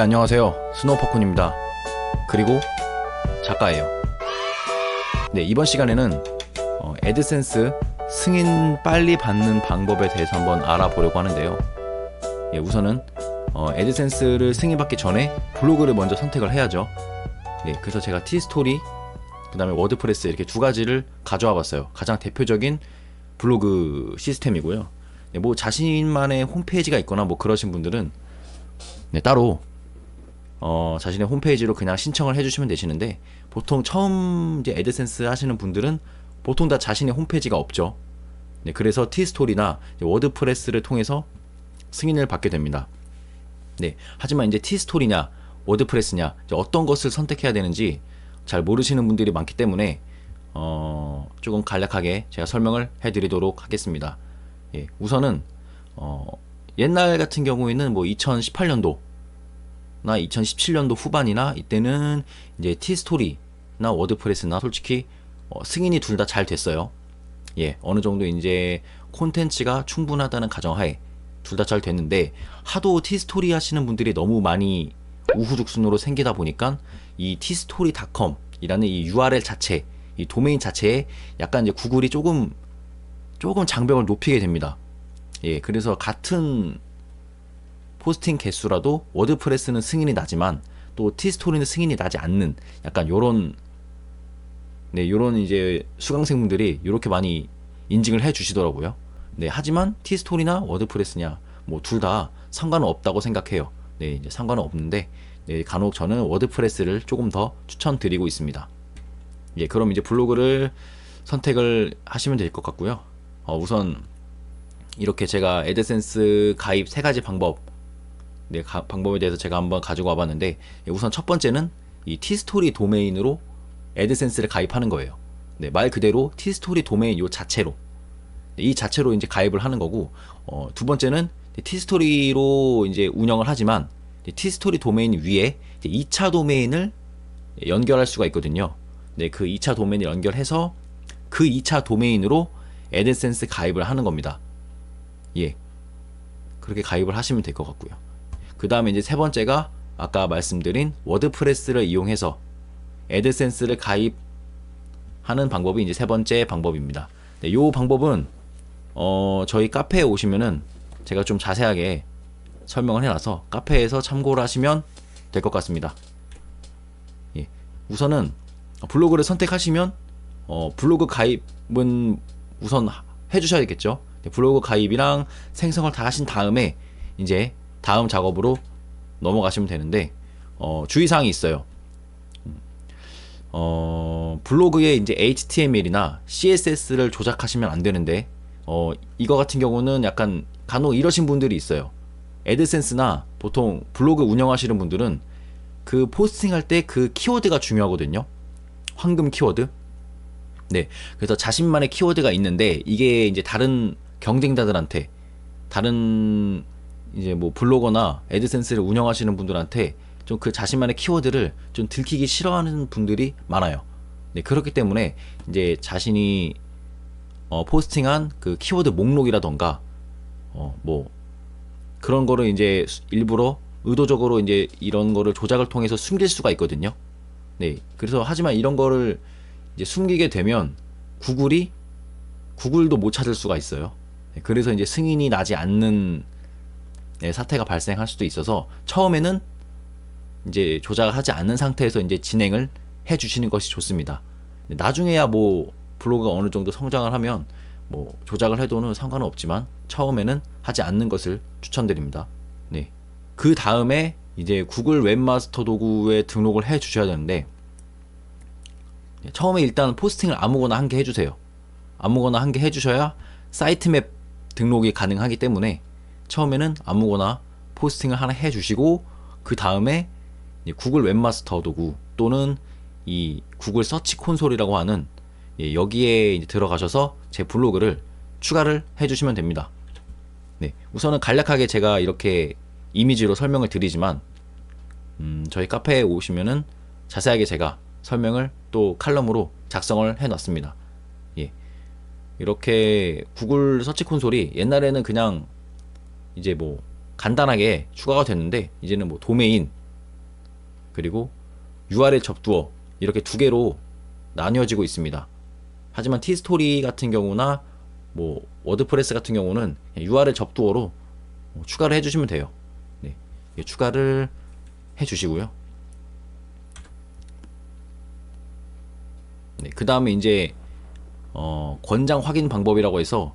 안녕하세요, 스노우퍼쿤입니다. 그리고 작가예요. 네, 이번 시간에는 애드센스 승인 빨리 받는 방법에 대해서 한번 알아보려고 하는데요. 예, 우선은 애드센스를 승인받기 전에 블로그를 먼저 선택을 해야죠. 네, 그래서 제가 티스토리, 그 다음에 워드프레스 이렇게 두 가지를 가져와 봤어요. 가장 대표적인 블로그 시스템이고요. 네, 뭐 자신만의 홈페이지가 있거나 뭐 그러신 분들은 네, 따로 자신의 홈페이지로 그냥 신청을 해주시면 되시는데, 보통 처음 이제 애드센스 하시는 분들은 보통 다 자신의 홈페이지가 없죠. 네, 그래서 티스토리나 워드프레스를 통해서 승인을 받게 됩니다. 네, 하지만 이제 티스토리냐 워드프레스냐 어떤 것을 선택해야 되는지 잘 모르시는 분들이 많기 때문에 조금 간략하게 제가 설명을 해드리도록 하겠습니다. 예, 우선은 옛날 같은 경우에는 뭐 2018년도 나 2017년도 후반이나 이때는 이제 티스토리나 워드프레스나 솔직히 승인이 둘 다 잘 됐어요. 예, 어느 정도 이제 콘텐츠가 충분하다는 가정하에 둘 다 잘 됐는데, 하도 티스토리 하시는 분들이 너무 많이 우후죽순으로 생기다 보니까 이 tstory.com이라는 이 URL 자체, 이 도메인 자체에 약간 이제 구글이 조금 장벽을 높이게 됩니다. 예, 그래서 같은 포스팅 개수라도 워드프레스는 승인이 나지만 또 티스토리는 승인이 나지 않는 약간 요런 이제 수강생분들이 이렇게 많이 인증을 해 주시더라고요. 네, 하지만 티스토리나 워드프레스냐 뭐 둘 다 상관은 없다고 생각해요. 네, 이제 상관은 없는데, 네, 간혹 저는 워드프레스를 조금 더 추천드리고 있습니다. 예, 그럼 이제 블로그를 선택을 하시면 될 것 같고요. 우선 이렇게 제가 애드센스 가입 세 가지 방법, 네, 방법에 대해서 제가 한번 가지고 와봤는데, 우선 첫 번째는 이 티스토리 도메인으로 애드센스를 가입하는 거예요. 네, 말 그대로 티스토리 도메인 요 자체로, 네, 이 자체로 이제 가입을 하는 거고, 두 번째는 티스토리로 이제 운영을 하지만 티스토리 도메인 위에 2차 도메인을 연결할 수가 있거든요. 네, 그 2차 도메인을 연결해서 그 2차 도메인으로 애드센스 가입을 하는 겁니다. 예, 그렇게 가입을 하시면 될 것 같고요. 그 다음에 이제 세 번째가 아까 말씀드린 워드프레스를 이용해서 애드센스를 가입하는 방법이 이제 세 번째 방법입니다. 네, 요 방법은 저희 카페에 오시면은 제가 좀 자세하게 설명을 해놔서 카페에서 참고를 하시면 될 것 같습니다. 예, 우선은 블로그를 선택하시면 블로그 가입은 우선 해주셔야겠죠. 네, 블로그 가입이랑 생성을 다 하신 다음에 이제 다음 작업으로 넘어가시면 되는데, 주의사항이 있어요. 블로그에 이제 HTML이나 CSS를 조작하시면 안 되는데, 이거 같은 경우는 약간 간혹 이러신 분들이 있어요. 애드센스나 보통 블로그 운영하시는 분들은 그 포스팅할 때 그 키워드가 중요하거든요. 황금 키워드. 네, 그래서 자신만의 키워드가 있는데 이게 이제 다른 경쟁자들한테, 다른 이제 뭐 블로거나 애드센스를 운영하시는 분들한테 좀 그 자신만의 키워드를 좀 들키기 싫어하는 분들이 많아요. 네, 그렇기 때문에 이제 자신이 포스팅한 그 키워드 목록이라던가 뭐 그런 거를 이제 일부러 의도적으로 이제 이런 거를 조작을 통해서 숨길 수가 있거든요. 네, 그래서 하지만 이런 거를 이제 숨기게 되면 구글도 못 찾을 수가 있어요. 네, 그래서 이제 승인이 나지 않는, 네, 사태가 발생할 수도 있어서 처음에는 이제 조작을 하지 않는 상태에서 이제 진행을 해 주시는 것이 좋습니다. 나중에야 뭐 블로그가 어느 정도 성장을 하면 뭐 조작을 해도는 상관은 없지만 처음에는 하지 않는 것을 추천드립니다. 네. 그 다음에 이제 구글 웹마스터 도구에 등록을 해 주셔야 되는데, 처음에 일단 포스팅을 아무거나 한 개 해주세요. 아무거나 한 개 해주셔야 사이트맵 등록이 가능하기 때문에 처음에는 아무거나 포스팅을 하나 해주시고, 그 다음에 구글 웹마스터 도구 또는 이 구글 서치 콘솔이라고 하는, 여기에 이제 들어가셔서 제 블로그를 추가를 해주시면 됩니다. 네, 우선은 간략하게 제가 이렇게 이미지로 설명을 드리지만, 저희 카페에 오시면은 자세하게 제가 설명을 또 칼럼으로 작성을 해놨습니다. 예, 이렇게 구글 서치 콘솔이 옛날에는 그냥 이제 뭐 간단하게 추가가 됐는데, 이제는 뭐 도메인, 그리고 URL 접두어 이렇게 두 개로 나뉘어지고 있습니다. 하지만 티스토리 같은 경우나 뭐 워드프레스 같은 경우는 URL 접두어로 추가를 해주시면 돼요. 네, 추가를 해주시고요. 네, 그 다음에 이제 권장 확인 방법이라고 해서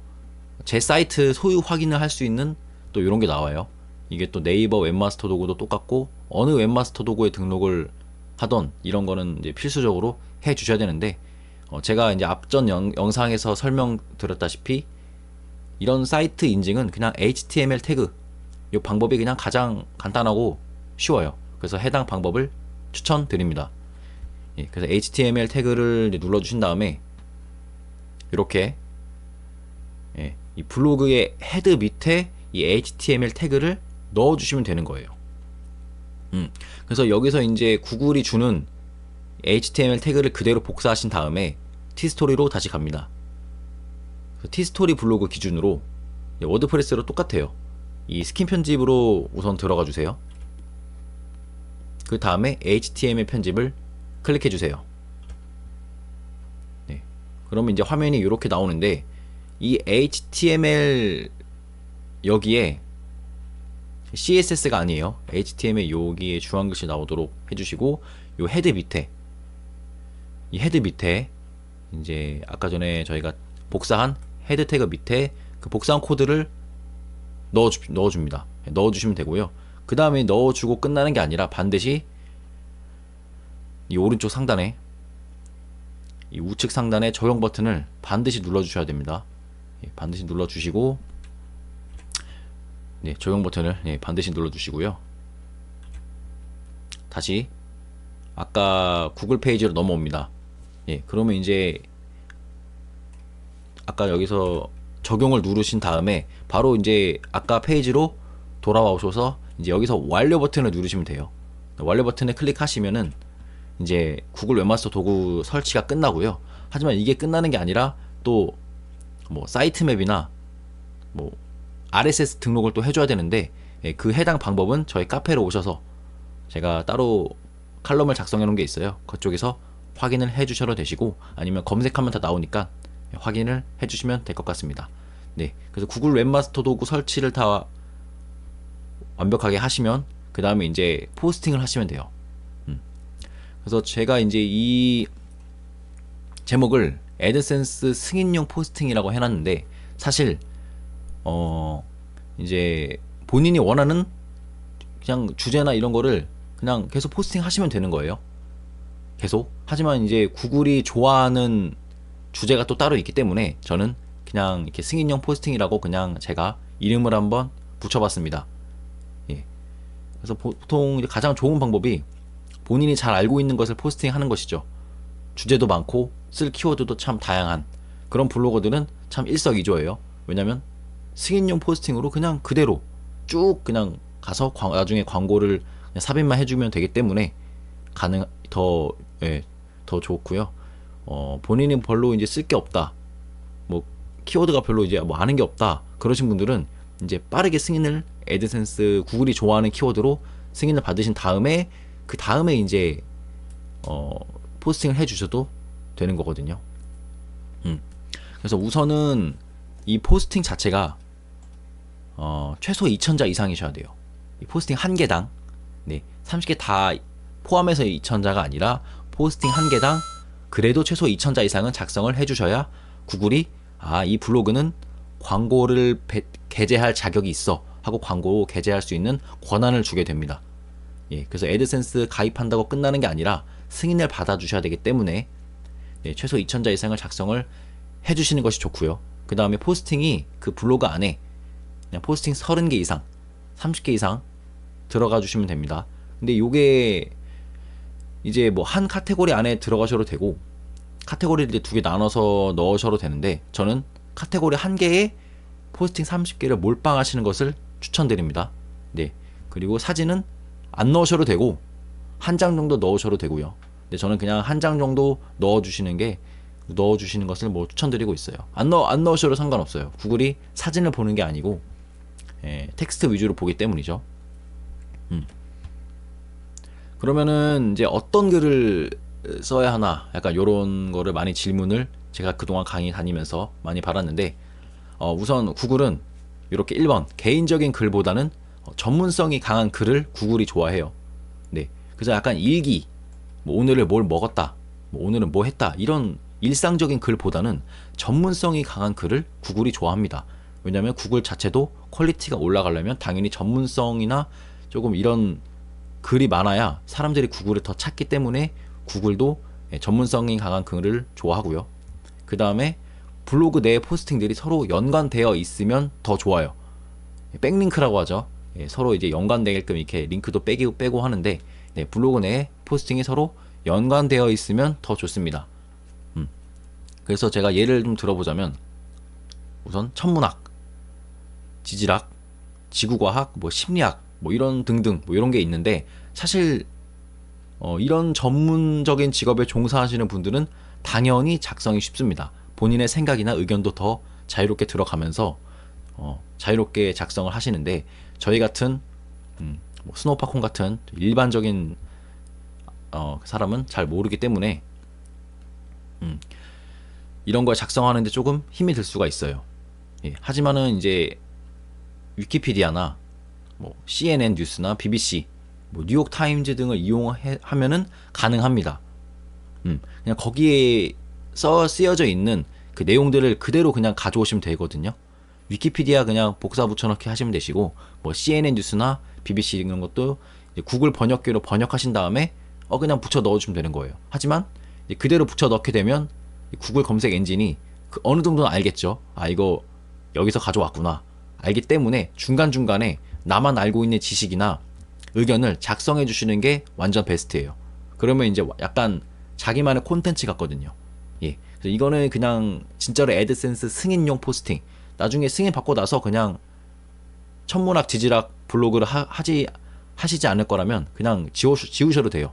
제 사이트 소유 확인을 할 수 있는 또 이런 게 나와요. 이게 또 네이버 웹마스터 도구도 똑같고 어느 웹마스터 도구에 등록을 하던 이런 거는 이제 필수적으로 해 주셔야 되는데 제가 이제 앞전 영상에서 설명드렸다시피 이런 사이트 인증은 그냥 HTML 태그 이 방법이 그냥 가장 간단하고 쉬워요. 그래서 해당 방법을 추천드립니다. 예, 그래서 HTML 태그를 눌러 주신 다음에 이렇게 예, 이 블로그의 헤드 밑에 이 HTML 태그를 넣어 주시면 되는 거예요. 그래서 여기서 이제 구글이 주는 HTML 태그를 그대로 복사하신 다음에 티스토리로 다시 갑니다. 티스토리 블로그 기준으로 워드프레스로 똑같아요. 이 스킨 편집으로 우선 들어가 주세요. 그 다음에 HTML 편집을 클릭해 주세요. 네. 그러면 이제 화면이 이렇게 나오는데 이 HTML 여기에 CSS가 아니에요. HTML 여기에 주황글씨 나오도록 해주시고 요 헤드 밑에 이 헤드 밑에 이제 아까 전에 저희가 복사한 헤드 태그 밑에 그 복사한 코드를 넣어줍니다. 넣어주시면 되고요. 그 다음에 넣어주고 끝나는 게 아니라 반드시 이 오른쪽 상단에 이 우측 상단에 적용 버튼을 반드시 눌러주셔야 됩니다. 예, 반드시 눌러주시고 네, 적용 버튼을 반드시 눌러주시고요. 다시 아까 구글 페이지로 넘어옵니다. 예, 그러면 이제 아까 여기서 적용을 누르신 다음에 바로 이제 아까 페이지로 돌아와 오셔서 이제 여기서 완료 버튼을 누르시면 돼요. 완료 버튼을 클릭하시면은 이제 구글 웹마스터 도구 설치가 끝나고요. 하지만 이게 끝나는 게 아니라 또 뭐 사이트맵이나 뭐 RSS 등록을 또 해줘야 되는데 그 해당 방법은 저희 카페로 오셔서 제가 따로 칼럼을 작성해 놓은 게 있어요. 그쪽에서 확인을 해 주셔도 되시고 아니면 검색하면 다 나오니까 확인을 해 주시면 될 것 같습니다. 네, 그래서 구글 웹마스터 도구 설치를 다 완벽하게 하시면 그 다음에 이제 포스팅을 하시면 돼요. 그래서 제가 이제 이 제목을 애드센스 승인용 포스팅이라고 해놨는데 사실 이제 본인이 원하는 그냥 주제나 이런 거를 그냥 계속 포스팅 하시면 되는 거예요. 계속. 하지만 이제 구글이 좋아하는 주제가 또 따로 있기 때문에 저는 그냥 이렇게 승인용 포스팅이라고 그냥 제가 이름을 한번 붙여봤습니다. 예. 그래서 보통 가장 좋은 방법이 본인이 잘 알고 있는 것을 포스팅하는 것이죠. 주제도 많고 쓸 키워드도 참 다양한 그런 블로거들은 참 일석이조예요. 왜냐면 승인용 포스팅으로 그냥 그대로 쭉 그냥 가서 나중에 광고를 그냥 삽입만 해주면 되기 때문에 더 좋고요. 본인이 별로 이제 쓸 게 없다, 뭐 키워드가 별로 이제 뭐 아는 게 없다 그러신 분들은 이제 빠르게 승인을 애드센스 구글이 좋아하는 키워드로 승인을 받으신 다음에 그 다음에 이제 포스팅을 해주셔도 되는 거거든요. 그래서 우선은 이 포스팅 자체가 최소 2,000자 이상이셔야 돼요. 이 포스팅 한 개당 30개 다 포함해서 2,000자가 아니라 포스팅 한 개당 그래도 최소 2,000자 이상은 작성을 해주셔야 구글이 이 블로그는 광고를 게재할 자격이 있어 하고 광고 게재할 수 있는 권한을 주게 됩니다. 예, 그래서 애드센스 가입한다고 끝나는 게 아니라 승인을 받아주셔야 되기 때문에 최소 2,000자 이상을 작성을 해주시는 것이 좋고요. 그 다음에 포스팅이 그 블로그 안에 그냥 포스팅 30개 이상 30개 이상 들어가 주시면 됩니다. 근데 요게 이제 뭐 한 카테고리 안에 들어가셔도 되고 카테고리를 두 개 나눠서 넣으셔도 되는데 저는 카테고리 한 개에 포스팅 30개를 몰빵하시는 것을 추천드립니다. 네, 그리고 사진은 안 넣으셔도 되고 한 장 정도 넣으셔도 되고요. 근데 저는 그냥 한 장 정도 넣어주시는 것을 뭐 추천드리고 있어요. 안 넣으셔도 상관없어요. 구글이 사진을 보는 게 아니고 텍스트 위주로 보기 때문이죠. 그러면은 이제 어떤 글을 써야 하나 약간 요런 거를 많이 질문을 제가 그동안 강의 다니면서 많이 받았는데, 우선 구글은 이렇게 1번 개인적인 글보다는 전문성이 강한 글을 구글이 좋아해요. 네. 그래서 약간 일기, 뭐 오늘을 뭘 먹었다, 뭐 오늘은 뭐 했다, 이런 일상적인 글보다는 전문성이 강한 글을 구글이 좋아합니다. 왜냐면 구글 자체도 퀄리티가 올라가려면 당연히 전문성이나 조금 이런 글이 많아야 사람들이 구글을 더 찾기 때문에 구글도 전문성이 강한 글을 좋아하고요. 그 다음에 블로그 내 포스팅들이 서로 연관되어 있으면 더 좋아요. 백링크라고 하죠. 서로 이제 연관되게끔 이렇게 링크도 빼고 하는데, 블로그 내 포스팅이 서로 연관되어 있으면 더 좋습니다. 그래서 제가 예를 좀 들어보자면, 우선 천문학, 지질학, 지구과학, 뭐 심리학, 뭐 이런 등등 뭐 이런 게 있는데, 사실 이런 전문적인 직업에 종사하시는 분들은 당연히 작성이 쉽습니다. 본인의 생각이나 의견도 더 자유롭게 들어가면서 자유롭게 작성을 하시는데, 저희 같은 뭐 스노우파콘 같은 일반적인 사람은 잘 모르기 때문에 이런 걸 작성하는데 조금 힘이 들 수가 있어요. 예, 하지만은 이제 위키피디아나 뭐 CNN 뉴스나 BBC, 뭐 뉴욕 타임즈 등을 이용하면은 가능합니다. 그냥 거기에 쓰여져 있는 그 내용들을 그대로 그냥 가져오시면 되거든요. 위키피디아 그냥 복사 붙여넣기 하시면 되시고, 뭐 CNN 뉴스나 BBC 이런 것도 구글 번역기로 번역하신 다음에 그냥 붙여 넣어주면 되는 거예요. 하지만 그대로 붙여 넣게 되면 구글 검색 엔진이 어느 정도는 알겠죠. 아, 이거 여기서 가져왔구나, 알기 때문에 중간중간에 나만 알고 있는 지식이나 의견을 작성해 주시는 게 완전 베스트예요. 그러면 이제 약간 자기만의 콘텐츠 같거든요. 예. 그래서 이거는 그냥 진짜로 애드센스 승인용 포스팅. 나중에 승인 받고 나서 그냥 천문학, 지질학 블로그를 하시지 않을 거라면 그냥 지우셔도 돼요.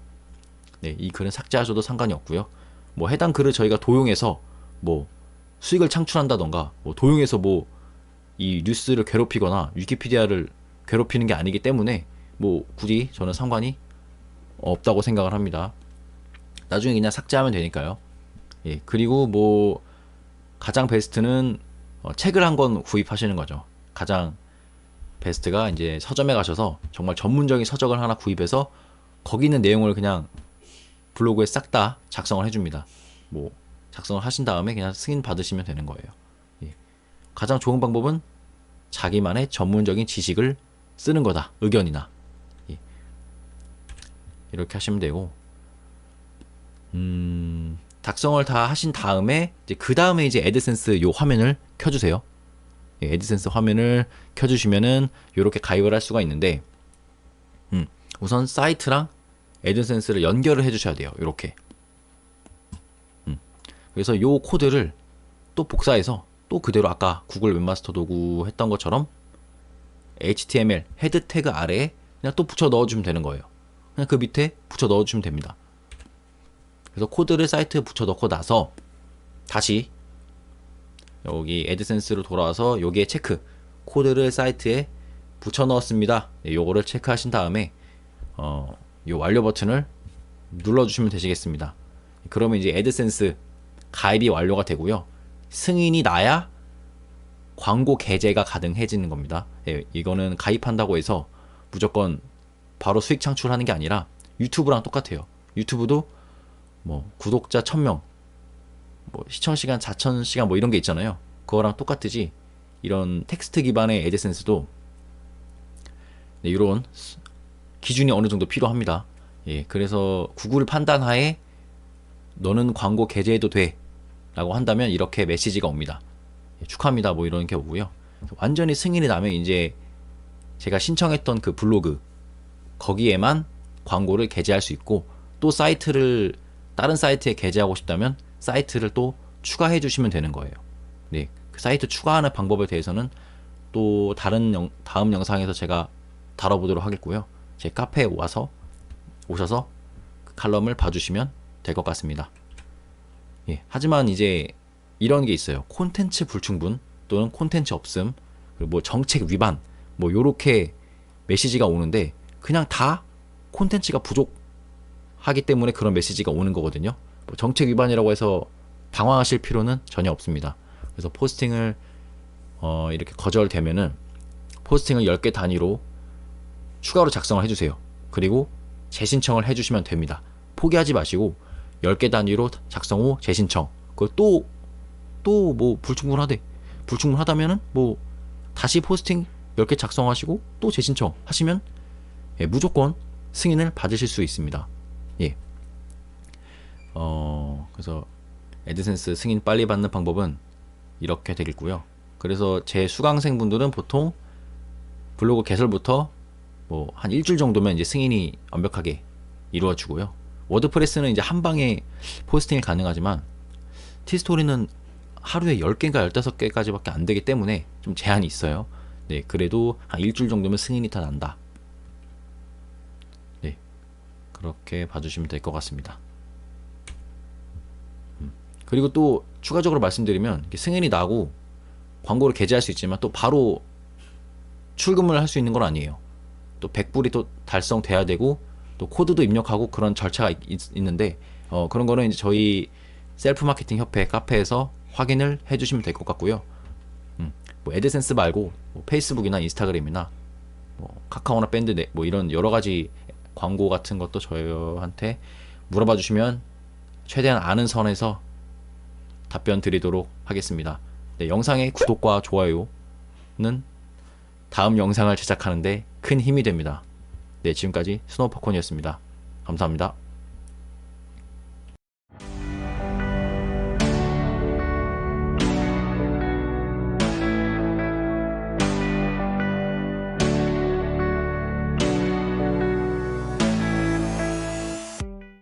네, 이 글은 삭제하셔도 상관이 없고요. 뭐 해당 글을 저희가 도용해서 뭐 수익을 창출한다던가, 뭐 도용해서 뭐 이 뉴스를 괴롭히거나 위키피디아를 괴롭히는 게 아니기 때문에 뭐 굳이 저는 상관이 없다고 생각을 합니다. 나중에 그냥 삭제하면 되니까요. 예, 그리고 뭐 가장 베스트는 책을 한 권 구입하시는 거죠. 가장 베스트가 이제 서점에 가셔서 정말 전문적인 서적을 하나 구입해서 거기 있는 내용을 그냥 블로그에 싹 다 작성을 해줍니다. 뭐 작성을 하신 다음에 그냥 승인 받으시면 되는 거예요. 예. 가장 좋은 방법은 자기만의 전문적인 지식을 쓰는 거다. 의견이나. 예. 이렇게 하시면 되고, 작성을 다 하신 다음에 이제 그 다음에 이제 애드센스 요 화면을 켜주세요. 예, 애드센스 화면을 켜주시면은 이렇게 가입을 할 수가 있는데, 우선 사이트랑 애드센스를 연결을 해주셔야 돼요. 이렇게. 그래서 요 코드를 또 복사해서 또 그대로 아까 구글 웹마스터 도구 했던 것처럼 HTML 헤드 태그 아래에 그냥 또 붙여 넣어주면 되는 거예요. 그냥 그 밑에 붙여 넣어주면 됩니다. 그래서 코드를 사이트에 붙여 넣고 나서 다시 여기 애드센스로 돌아와서 여기에 체크, 코드를 사이트에 붙여 넣었습니다. 네, 요거를 체크하신 다음에 요 완료 버튼을 눌러주시면 되시겠습니다. 그러면 이제 애드센스 가입이 완료가 되고요. 승인이 나야 광고 게재가 가능해지는 겁니다. 예, 이거는 가입한다고 해서 무조건 바로 수익 창출하는 게 아니라 유튜브랑 똑같아요. 유튜브도 뭐 구독자 1000명, 뭐 시청시간 4000시간 뭐 이런 게 있잖아요. 그거랑 똑같듯이 이런 텍스트 기반의 애드센스도 네, 이런 기준이 어느 정도 필요합니다. 예, 그래서 구글 판단하에 너는 광고 게재해도 돼 라고 한다면 이렇게 메시지가 옵니다. 예, 축하합니다 뭐 이런 게 오고요. 완전히 승인이 나면 이제 제가 신청했던 그 블로그 거기에만 광고를 게재할 수 있고, 또 사이트를 다른 사이트에 게재하고 싶다면 사이트를 또 추가해 주시면 되는 거예요. 네, 그 사이트 추가하는 방법에 대해서는 또 다음 영상에서 제가 다뤄보도록 하겠고요. 제 카페에 오셔서 그 칼럼을 봐주시면 될 것 같습니다. 예, 하지만 이제 이런 게 있어요. 콘텐츠 불충분 또는 콘텐츠 없음, 그리고 뭐 정책 위반, 뭐 요렇게 메시지가 오는데 그냥 다 콘텐츠가 부족 하기 때문에 그런 메시지가 오는 거거든요. 뭐 정책 위반이라고 해서 당황하실 필요는 전혀 없습니다. 그래서 포스팅을 이렇게 거절되면은 포스팅을 10개 단위로 추가로 작성을 해주세요. 그리고 재신청을 해주시면 됩니다. 포기하지 마시고 10개 단위로 작성 후 재신청. 그거 또 뭐 불충분하다면은 뭐 다시 포스팅 10개 작성하시고 또 재신청 하시면 무조건 승인을 받으실 수 있습니다. 예. 그래서 애드센스 승인 빨리 받는 방법은 이렇게 되겠고요. 그래서 제 수강생분들은 보통 블로그 개설부터 뭐 한 일주일 정도면 이제 승인이 완벽하게 이루어지고요. 워드프레스는 이제 한 방에 포스팅이 가능하지만 티스토리는 하루에 10개인가 15개까지밖에 안 되기 때문에 좀 제한이 있어요. 네, 그래도 한 일주일 정도면 승인이 다 난다. 네, 그렇게 봐주시면 될 것 같습니다. 그리고 또 추가적으로 말씀드리면 승인이 나고 광고를 게재할 수 있지만 또 바로 출금을 할 수 있는 건 아니에요. 또 100불이 또 달성돼야 되고 또 코드도 입력하고 그런 절차가 있는데 그런 거는 이제 저희 셀프 마케팅 협회 카페에서 확인을 해주시면 될 것 같고요. 뭐 애드센스 말고 뭐 페이스북이나 인스타그램이나 뭐 카카오나 밴드 뭐 이런 여러 가지 광고 같은 것도 저희한테 물어봐 주시면 최대한 아는 선에서 답변 드리도록 하겠습니다. 네, 영상의 구독과 좋아요는 다음 영상을 제작하는데 큰 힘이 됩니다. 네, 지금까지 스노우팝콘이었습니다. 감사합니다.